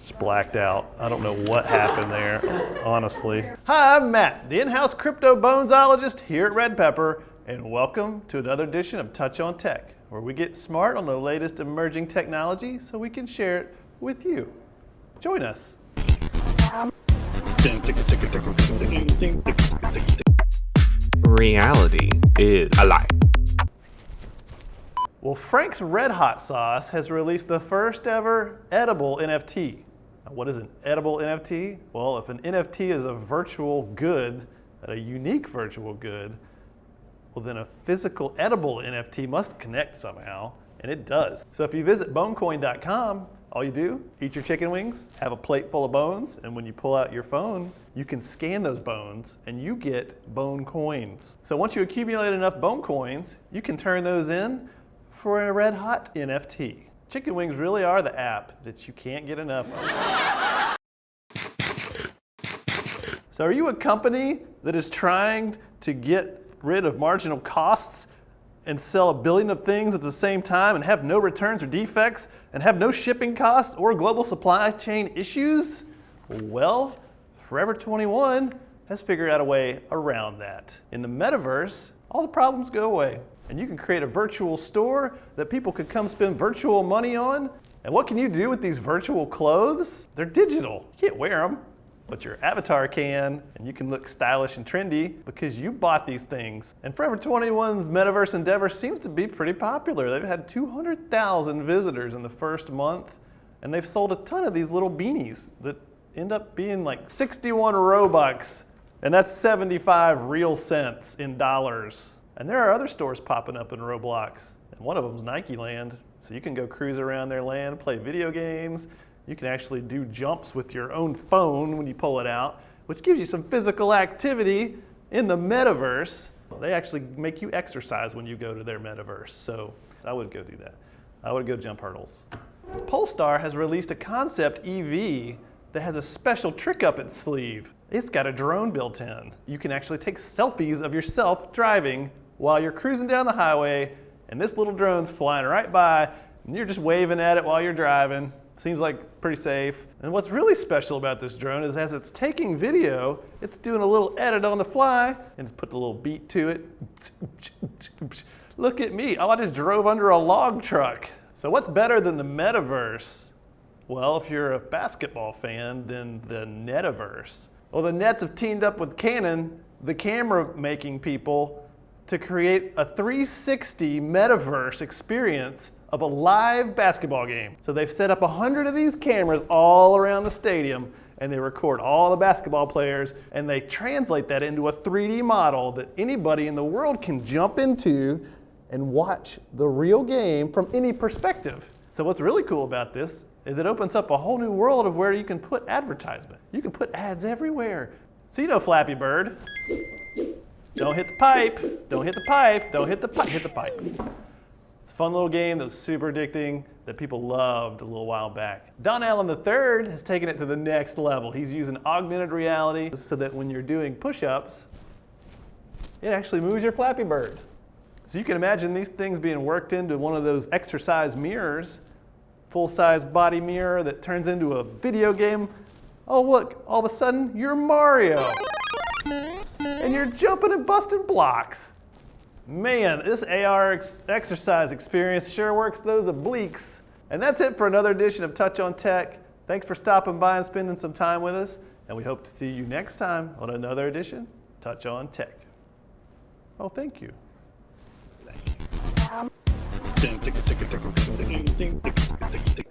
Just blacked out. I don't know what happened there, honestly. Hi, I'm Matt, the in-house crypto-bones-ologist here at Red Pepper, and welcome to another edition of Touch on Tech, where we get smart on the latest emerging technology so we can share it with you. Join us. Reality is a lie. Well, Frank's Red-hot sauce has released the first ever edible NFT. Now, what is an edible NFT? Well, if an NFT is a virtual good, a unique virtual good, well then a physical edible NFT must connect somehow, and it does. So if you visit bonecoin.com, all you do, eat your chicken wings, have a plate full of bones, and when you pull out your phone, you can scan those bones and you get bone coins. So once you accumulate enough bone coins, you can turn those in for a red-hot NFT. Chicken wings really are the app that you can't get enough of. So are you a company that is trying to get rid of marginal costs and sell 1 billion of things at the same time and have no returns or defects and have no shipping costs or global supply chain issues? Well, Forever 21 has figured out a way around that. In the metaverse, all the problems go away. And you can create a virtual store that people could come spend virtual money on. And what can you do with these virtual clothes? They're digital. You can't wear them, but your avatar can, and you can look stylish and trendy because you bought these things. And Forever 21's metaverse endeavor seems to be pretty popular. They've had 200,000 visitors in the first month, and they've sold a ton of these little beanies that end up being like 61 Robux, and that's 75 real cents in dollars. And there are other stores popping up in Roblox, and one of them is NIKELAND. So you can go cruise around their land, play video games. You can actually do jumps with your own phone when you pull it out, which gives you some physical activity in the metaverse. They actually make you exercise when you go to their metaverse, so I would go do that. I would go jump hurdles. Polestar has released a concept EV that has a special trick up its sleeve. It's got a drone built in. You can actually take selfies of yourself driving while you're cruising down the highway, and this little drone's flying right by, and you're just waving at it while you're driving. Seems like pretty safe. And what's really special about this drone is as it's taking video, it's doing a little edit on the fly, and it's put a little beat to it. Look at me, oh, I just drove under a log truck. So what's better than the metaverse? Well, if you're a basketball fan, then the Netaverse. Well, the Nets have teamed up with Canon, the camera-making people, to create a 360 metaverse experience of a live basketball game. So they've set up 100 of these cameras all around the stadium, and they record all the basketball players, and they translate that into a 3D model that anybody in the world can jump into and watch the real game from any perspective. So what's really cool about this is it opens up a whole new world of where you can put advertisement. You can put ads everywhere. So you know Flappy Bird. Don't hit the pipe, don't hit the pipe, don't hit the pipe, hit the pipe. It's a fun little game that was super addicting that people loved a little while back. Don Allen III has taken it to the next level. He's using augmented reality so that when you're doing push-ups, it actually moves your Flappy Bird. So you can imagine these things being worked into one of those exercise mirrors, full-size body mirror that turns into a video game. Oh look, all of a sudden you're Mario. And you're jumping and busting blocks. Man, this AR exercise experience sure works those obliques. And that's it for another edition of Touch on Tech. Thanks for stopping by and spending some time with us. And we hope to see you next time on another edition, Touch on Tech. Oh, thank you. Thank you.